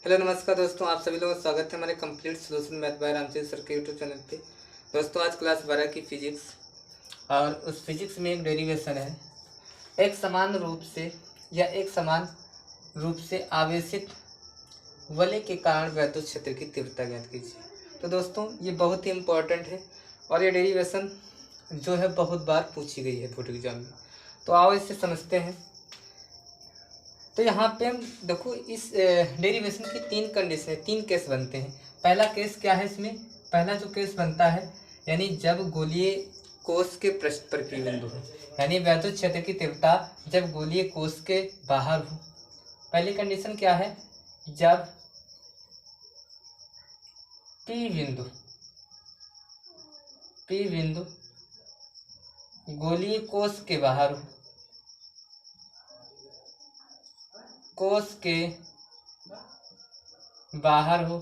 Hello नमस्कार दोस्तों, आप सभी लोगों का स्वागत है हमारे complete solution math bye Ramchandra sir के यूट्यूब चैनल पे। दोस्तों आज क्लास 12 की फिजिक्स और उस फिजिक्स में एक डेरिवेशन है। एक समान रूप से आवेशित वलय के कारण वैद्युत क्षेत्र की तीव्रता ज्ञात कीजिए। तो दोस्तों ये बहुत ही इम्पोर्टेंट है और ये डेरिवेशन जो है बहुत बार पूछी गई है बोर्ड एग्जाम में। तो आओ इसे समझते हैं। तो यहाँ पे हम देखो इस डेरिवेशन की तीन कंडीशन है, तीन केस बनते हैं। पहला केस क्या है, इसमें पहला जो केस बनता है यानी जब गोलीय कोश के पृष्ठ पर P बिंदु हो, यानी वैद्युत क्षेत्र की तीव्रता जब गोलीय कोश के बाहर हो। पहली कंडीशन क्या है, जब P बिंदु गोलीय कोश के बाहर हो, कोश के बाहर हो।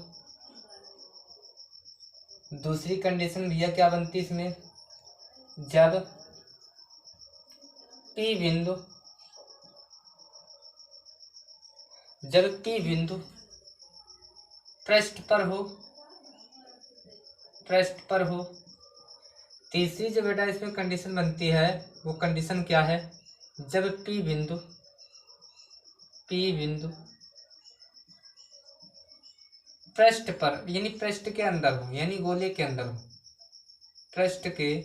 दूसरी कंडीशन भैया क्या बनती है इसमें, जब P बिंदु पृष्ठ पर हो। तीसरी जो बेटा इसमें कंडीशन बनती है वो कंडीशन क्या है, जब P बिंदु पृष्ठ पर यानी पृष्ठ के अंदर हो, यानी गोले के अंदर हो, पृष्ठ के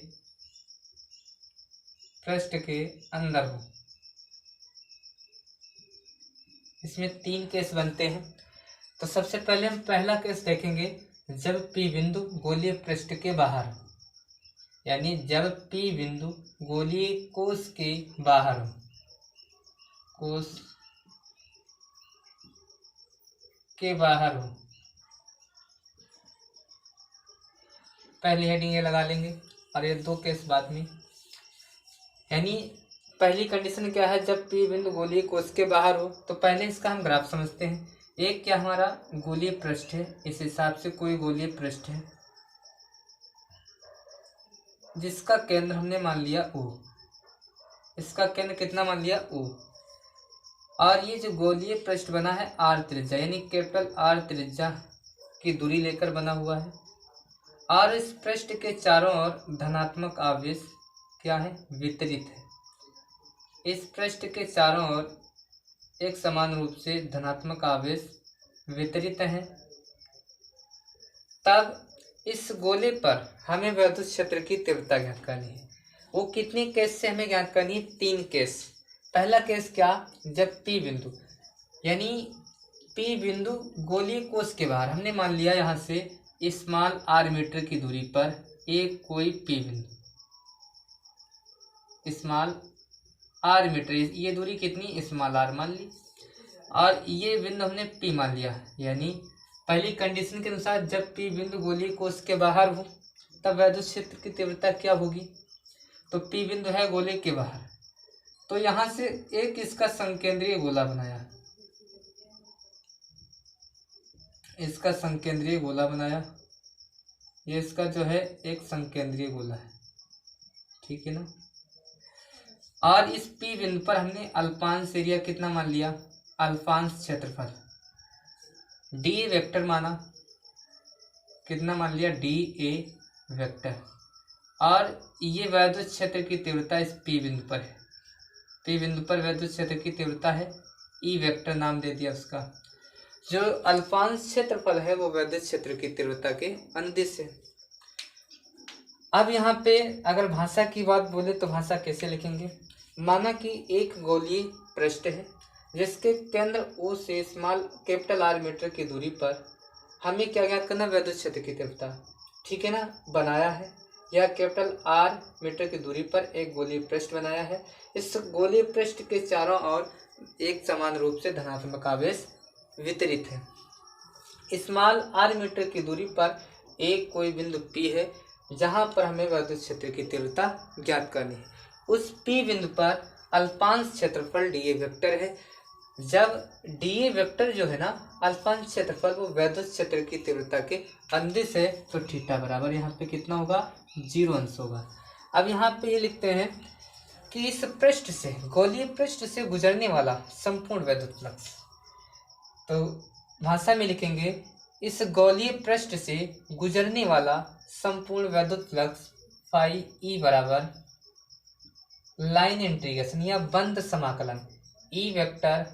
अंदर हो। इसमें तीन केस बनते हैं। तो सबसे पहले हम पहला केस देखेंगे, जब P बिंदु गोलीय पृष्ठ के बाहर हो, यानी जब P बिंदु गोलीय कोश के बाहर हो, कोश के बाहर हो। पहली हेडिंग ये लगा लेंगे और ये दो केस बाद में। यानी पहली कंडीशन क्या है, जब P बिंदु गोलीय कोश के बाहर हो। तो पहले इसका हम ग्राफ समझते हैं। एक क्या हमारा गोलीय पृष्ठ है, इस हिसाब से कोई गोलीय पृष्ठ है जिसका केंद्र हमने मान लिया O। इसका केंद्र कितना मान लिया O। और ये जो गोलीय पृष्ठ बना है R त्रिज्या, यानी कैपिटल R त्रिज्या की दूरी लेकर बना हुआ है। और इस पृष्ठ के चारों ओर धनात्मक आवेश क्या है, वितरित है। इस पृष्ठ के चारों ओर एक समान रूप से धनात्मक आवेश वितरित है। तब इस गोले पर हमें वैद्युत क्षेत्र की तीव्रता ज्ञात करनी है। वो कितने केस से हमें ज्ञात करनी है, तीन केस। पहला केस क्या, जब P बिंदु यानी P बिंदु गोलीय कोश के बाहर, हमने मान लिया यहाँ से स्मॉल r मीटर की दूरी पर एक कोई P बिंदु, स्मॉल r मीटर, ये दूरी कितनी, स्मॉल r मान ली, और ये बिंदु हमने P मान लिया। यानी पहली कंडीशन के अनुसार जब P बिंदु गोलीय कोश के बाहर हो तब वैद्युत क्षेत्र की तीव्रता क्या होगी। तो P बिंदु है गोले के बाहर, तो यहाँ से एक इसका संकेंद्रीय गोला बनाया, इसका संकेंद्रीय गोला बनाया। ये इसका जो है एक संकेंद्रीय गोला है, ठीक है ना। और इस P बिंदु पर हमने अल्पांश एरिया कितना मान लिया, अल्पांश क्षेत्रफल dA वेक्टर माना, कितना मान लिया, dA वेक्टर। और ये वैद्युत क्षेत्र की तीव्रता इस P बिंदु पर है। P बिंदु पर वैद्युत क्षेत्र की तीव्रता है, E वेक्टर नाम दे दिया उसका। जो अल्पांश क्षेत्रफल है वो वैद्युत क्षेत्र की तीव्रता के अनुदिश है। अब यहाँ पे अगर भाषा की बात बोले तो भाषा कैसे लिखेंगे, माना कि एक गोलीय पृष्ठ है जिसके केंद्र O से स्मॉल कैपिटल R मीटर की दूरी पर हमें क्या ज्ञात करना, वैद्युत क्षेत्र की तीव्रता, ठीक है ना। बनाया है यह कैपिटल R मीटर की दूरी पर एक गोलीय पृष्ठ बनाया है। इस गोलीय पृष्ठ के चारों ओर एक समान रूप से धनात्मक आवेश वितरित है। स्मॉल r मीटर की दूरी पर एक कोई बिंदु P है जहां पर हमें वैद्युत क्षेत्र की तीव्रता ज्ञात करनी है। उस P बिंदु पर अल्पांश क्षेत्रफल dA वेक्टर है। जब dA वेक्टर जो है ना अल्पांश क्षेत्रफल, वो वैद्युत क्षेत्र की तीव्रता के अनुदिश है, तो थीटा बराबर यहाँ पे कितना होगा, 0 अंश होगा। अब यहाँ पे ये लिखते हैं कि इस पृष्ठ से, गोलीय पृष्ठ से गुजरने वाला संपूर्ण वैद्युत फ्लक्स, तो भाषा में लिखेंगे, इस गोलीय पृष्ठ से गुजरने वाला संपूर्ण वैद्युत फ्लक्स फाई ई बराबर लाइन इंटीग्रेशन या बंद समाकलन E vector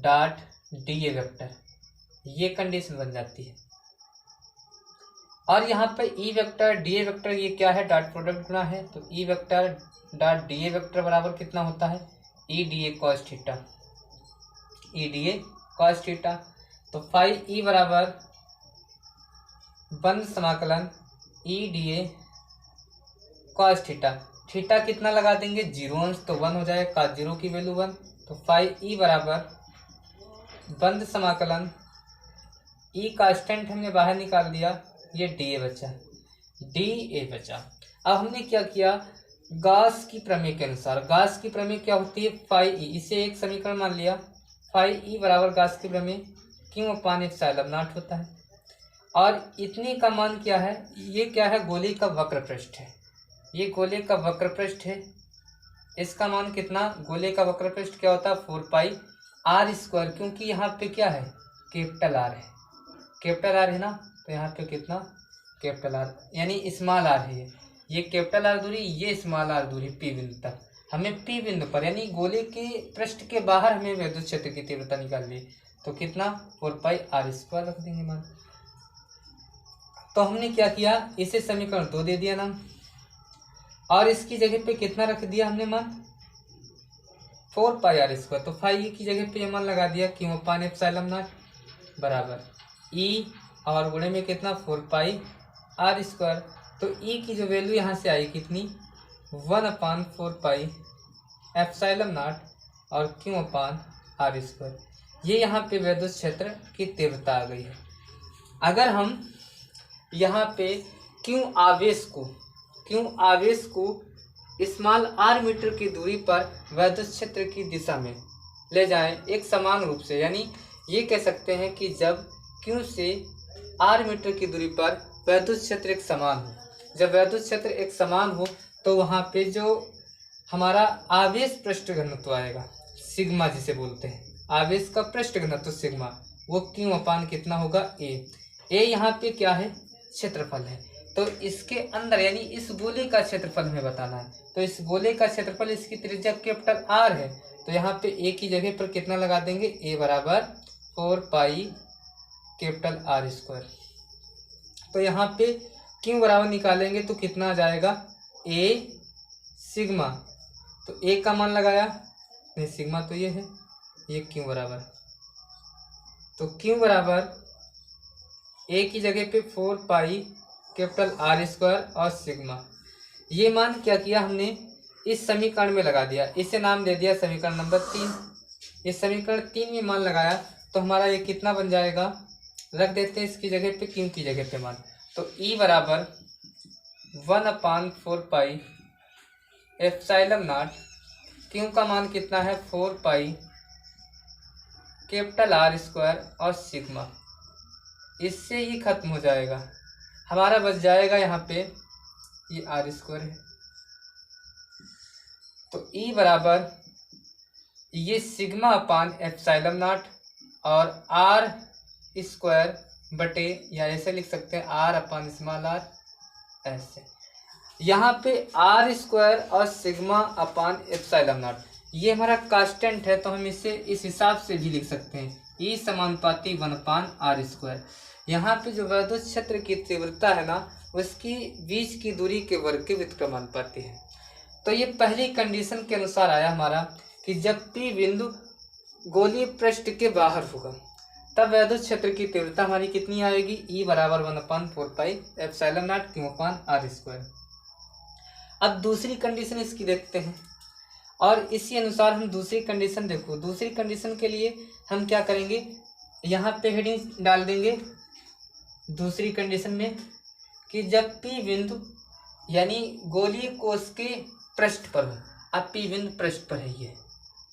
dot D A vector, ये कंडीशन बन जाती है। और यहाँ पे E vector D A vector ये क्या है, डॉट प्रोडक्ट गुना है, तो E vector dot D A vector बराबर कितना होता है, E D A cos theta, E D A cos theta. तो फाई ई बराबर बंद समाकलन E D A cos theta, theta कितना लगा देंगे 0 अंश तो 1 हो जाएगा, कॉस 0 की वैल्यू 1, तो फाई ई बराबर बंद समाकलन ई कांस्टेंट हमने बाहर निकाल दिया, ये डी ए बचा, डी ए बचा। अब हमने क्या किया, गॉस की प्रमेय के अनुसार, गॉस की प्रमेय क्या होती है, फाई ई, इसे एक समीकरण मान लिया, फाई ई बराबर गॉस की प्रमेय क्यों अपान एप्सिलॉन नॉट होता है। और इतने का मान क्या है, ये क्या है, गोले का वक्र पृष्ठ है, ये गोले का वक्र पृष्ठ है, इसका मान कितना, गोले का वक्र पृष्ठ क्या होता है 4 पाई आर स्क्वायर, क्योंकि यहाँ पे क्या है कैपिटल आर है, कैपिटल आर है ना, तो यहाँ पे कितना कैपिटल आर यानी स्मॉल आर है, ये कैपिटल आर दूरी, ये स्मॉल आर दूरी पी बिंदु तक, हमें पी बिंदु पर यानी गोले के पृष्ठ के बाहर हमें विद्युत क्षेत्र की तीव्रता निकालनी है, तो कितना 4 पाई आर स्क्वायर रख देंगे मान। तो हमने क्या किया, इसे समीकरण 2 दे दिया नाम, और इसकी जगह पे कितना रख दिया हमने मान 4 पाई आर स्क्वायर, तो फाई की जगह पे मान लगा दिया क्यों अपान एप्सिलॉन नॉट बराबर ई और गुणे में कितना 4 पाई आर स्क्वायर, तो ई की जो वैल्यू यहाँ से आई कितनी 1/4 पाई एप्सिलॉन नॉट और क्यों अपान आर स्क्वायर, ये यहाँ पे विद्युत क्षेत्र की तीव्रता आ गई है। अगर हम यहाँ पे क्यों आवेश को स्मॉल आर मीटर की दूरी पर विद्युत क्षेत्र की दिशा में ले जाएं एक समान रूप से, यानी ये कह सकते हैं कि जब क्यू से आर मीटर की दूरी पर वैद्युत क्षेत्र एक समान हो, जब वैद्युत क्षेत्र एक समान हो तो वहाँ पे जो हमारा आवेश पृष्ठ घनत्व आएगा सिग्मा जिसे बोलते हैं, आवेश का पृष्ठ घनत्व सिग्मा, वो क्यू अपान कितना होगा ए यहाँ पे क्या है क्षेत्रफल है, तो इसके अंदर यानी इस गोले का क्षेत्रफल हमें बताना है, तो इस गोले का क्षेत्रफल इसकी त्रिज्या कैपिटल आर है, तो यहाँ पे ए की जगह पर कितना लगा देंगे, ए बराबर 4 पाई कैपिटल आर स्क्वायर। तो यहाँ पे क्यों बराबर निकालेंगे तो कितना आ जाएगा ए सिग्मा, तो ए का मान लगाया नहीं, सिग्मा तो ये है, ये क्यों बराबर, तो क्यों बराबर ए की जगह पे 4 पाई कैपिटल आर स्क्वायर और सिग्मा, ये मान क्या किया हमने इस समीकरण में लगा दिया, इसे नाम दे दिया समीकरण नंबर 3। इस समीकरण 3 में मान लगाया तो हमारा ये कितना बन जाएगा, रख देते हैं इसकी जगह पे क्यों की जगह पे मान, तो ई बराबर 1/4 पाई एप्सिलॉन नॉट, क्यों का मान कितना है 4 पाई कैपिटल आर स्क्वायर और सिग्मा, इससे ही खत्म हो जाएगा, हमारा बच जाएगा यहाँ पे ये आर स्क्वायर है, तो ई बराबर ये सिग्मा अपान एप्सिलॉन नॉट और आर स्क्वायर बटे, या ऐसे लिख सकते हैं आर अपान स्मॉल आर, ऐसे यहाँ पे आर स्क्वायर और सिग्मा अपान एप्सिलॉन नॉट ये हमारा कांस्टेंट है, तो हम इसे इस हिसाब से भी लिख सकते हैं ई समानुपाती 1/r स्क्वायर। यहाँ पे जो विद्युत क्षेत्र की तीव्रता है ना उसकी बीच की दूरी के वर्ग के व्युत्क्रमानुपाती है। तो ये पहली कंडीशन के अनुसार आया हमारा कि जब P बिंदु गोलीय पृष्ठ के बाहर होगा तब विद्युत क्षेत्र की तीव्रता हमारी कितनी आएगी, E बराबर 1/4 pi epsilon naught Q upon R square. अब दूसरी कंडीशन इसकी देखते हैं और इसी अनुसार हम दूसरी कंडीशन देखो, दूसरी कंडीशन के लिए हम क्या करेंगे, यहाँ पे हेडिंग डाल देंगे दूसरी कंडीशन में कि जब P बिंदु यानी गोलीय कोश के पृष्ठ पर हो, अब P बिंदु पृष्ठ पर है, ये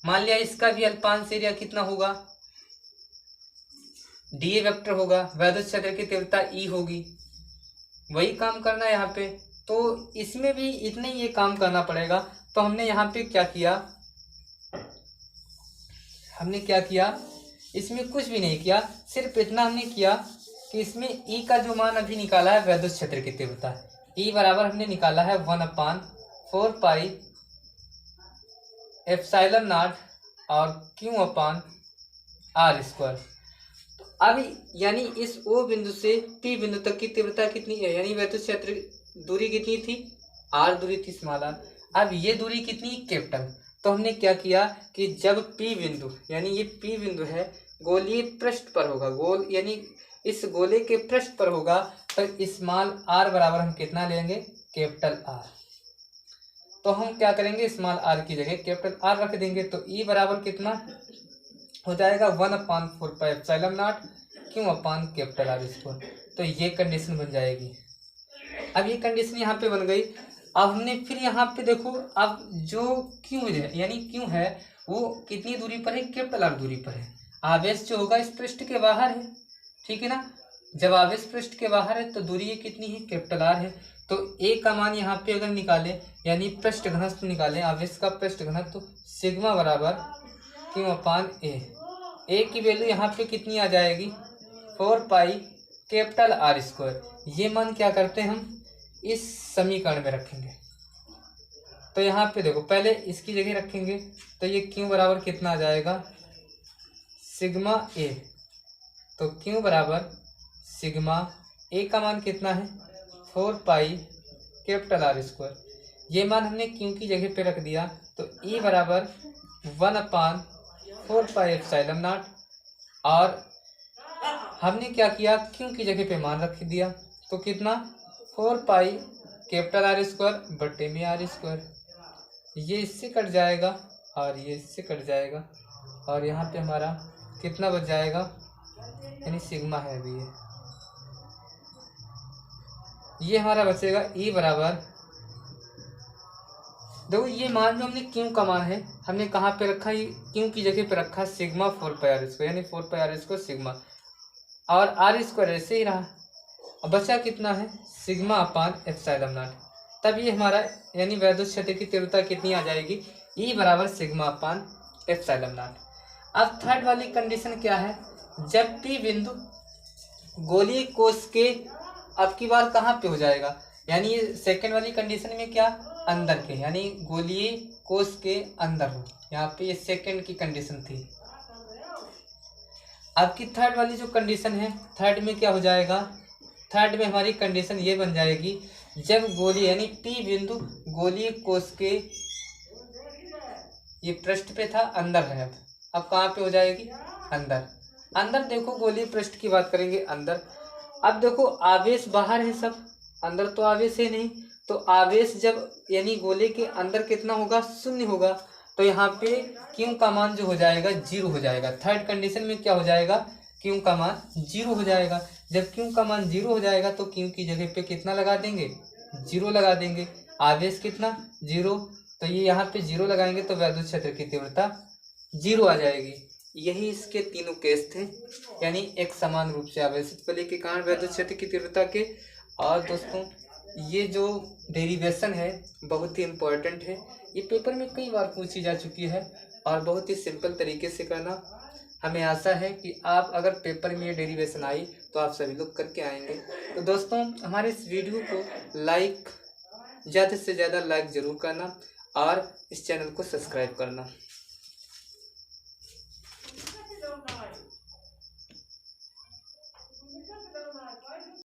मान लिया इसका भी अल्पांश एरिया कितना होगा, डी वेक्टर होगा, विद्युत क्षेत्र की तीव्रता E होगी, वही काम करना है यहाँ पे, तो इसमें भी इतना ही ये काम करना पड़ेगा। तो हमने यहाँ पे क्या किया, हमने क्या किया इसमें कुछ भी नहीं किया, सिर्फ इतना हमने किया कि इसमें ई का जो मान अभी निकाला है वैद्युत क्षेत्र की तीव्रता, ई बराबर हमने निकाला है 1/4 पाई एप्सिलॉन नॉट और क्यू अपान आर स्क्वायर। तो अब यानी इस ओ बिंदु से पी बिंदु तक की तीव्रता कितनी है, यानी वैद्युत क्षेत्र दूरी कितनी थी, आर दूरी थी स्मॉल आर। अब ये दूरी कितनी, कैपिटल। तो हमने क्या किया कि जब पी बिंदु, यानी ये पी बिंदु है, गोलीय पृष्ठ पर होगा, गोल यानी इस गोले के पृष्ठ पर होगा, तो स्मॉल आर बराबर हम कितना लेंगे, कैपिटल आर। तो हम क्या करेंगे, स्मॉल आर की जगह कैपिटल आर रख देंगे। तो ई बराबर कितना हो जाएगा 1/4 पाई एप्सिलॉन नॉट क्यू अपान कैपिटल आर स्क्वायर। तो ये कंडीशन बन जाएगी। अब ये कंडीशन यहाँ पे बन गई। अब हमने फिर यहाँ पे देखो, अब जो क्यू है यानी क्यू है वो कितनी दूरी पर है, कैपिटल आर दूरी पर है। आवेश जो होगा इस पृष्ठ के बाहर है, ठीक है ना। जब आवेश पृष्ठ के बाहर है तो दूरी ये कितनी है, कैपिटल आर है। तो ए का मान यहाँ पे अगर निकाले, यानी पृष्ठ घनत्व निकालें, आवेश का पृष्ठ घनत्व, तो सिग्मा बराबर क्यू अपान ए की वैल्यू यहाँ पे कितनी आ जाएगी, 4 पाई कैपिटल आर स्क्वायर। ये मान क्या करते हैं हम इस समीकरण में रखेंगे। तो यहाँ पे देखो, पहले इसकी जगह रखेंगे तो ये क्यू बराबर कितना आ जाएगा, सिग्मा ए। तो क्यू बराबर सिग्मा ए का मान कितना है, 4 पाई कैपिटल आर स्क्वायर। ये मान हमने क्यू की जगह पे रख दिया। तो ई बराबर 1/4 पाई एप्सिलॉन नॉट, और हमने क्या किया, क्यू की जगह पे मान रख दिया। तो कितना, 4 पाई कैपिटल आर स्क्वायर बटे में आर स्क्वायर। ये इससे कट जाएगा और ये इससे कट जाएगा, और यहाँ पे हमारा कितना बच जाएगा, यानी सिग्मा है अभी ये हमारा बचेगा ई बराबर, देखो ये मान जो हमने क्यू का मान है हमने कहाँ पे रखा, ये क्यू की जगह पे रखा सिग्मा 4 पाई आर स्क्वायर, यानी 4 पाई आर स्क्वायर सिग्मा, और आर स्क्वायर ऐसे ही रहा। अब बचा कितना है, सिग्मा अपान एप्सिलॉन नॉट। तब ये हमारा यानी वैद्युत क्षेत्र की तीव्रता कितनी आ जाएगी, ई बराबर सिग्मा अपान एप्सिलॉन नॉट। अब थर्ड वाली कंडीशन क्या है, जब पी बिंदु गोलीय कोश के अब की बार कहाँ पे हो जाएगा, यानी सेकंड वाली कंडीशन में क्या, अंदर के, यानी गोलीय कोश के अंदर हो। यहाँ पे ये सेकंड की कंडीशन थी। अब की थर्ड वाली जो कंडीशन है, थर्ड में क्या हो जाएगा, थर्ड में हमारी कंडीशन ये बन जाएगी, जब गोलीय यानी पी बिंदु गोलीय कोश के ये पृष्ठ पे था, अंदर है। अब कहाँ पे हो जाएगी, अंदर। अंदर देखो गोलीय पृष्ठ की बात करेंगे, अंदर। अब देखो आवेश बाहर है सब, अंदर तो आवेश है नहीं। तो आवेश जब यानी गोले के अंदर कितना होगा, शून्य होगा। तो यहाँ पे क्यू का मान जो हो जाएगा 0 हो जाएगा। थर्ड कंडीशन में क्या हो जाएगा, क्यू का मान 0 हो जाएगा। जब क्यू का मान 0 हो जाएगा तो क्यू की जगह पे कितना लगा देंगे, 0 लगा देंगे। आवेश कितना, 0। तो ये यहाँ पे 0 लगाएंगे तो वैद्युत क्षेत्र की तीव्रता 0 आ जाएगी। यही इसके तीनों केस थे, यानी एक समान रूप से आवेशित बल के कारण वैद्युत क्षेत्र की तीव्रता के। और दोस्तों ये जो डेरिवेशन है बहुत ही इम्पोर्टेंट है, ये पेपर में कई बार पूछी जा चुकी है और बहुत ही सिंपल तरीके से करना। हमें आशा है कि आप अगर पेपर में ये डेरिवेशन आई तो आप सभी लोग करके आएंगे। तो दोस्तों हमारे इस वीडियो को लाइक, ज़्यादा से ज़्यादा लाइक ज़रूर करना और इस चैनल को सब्सक्राइब करना।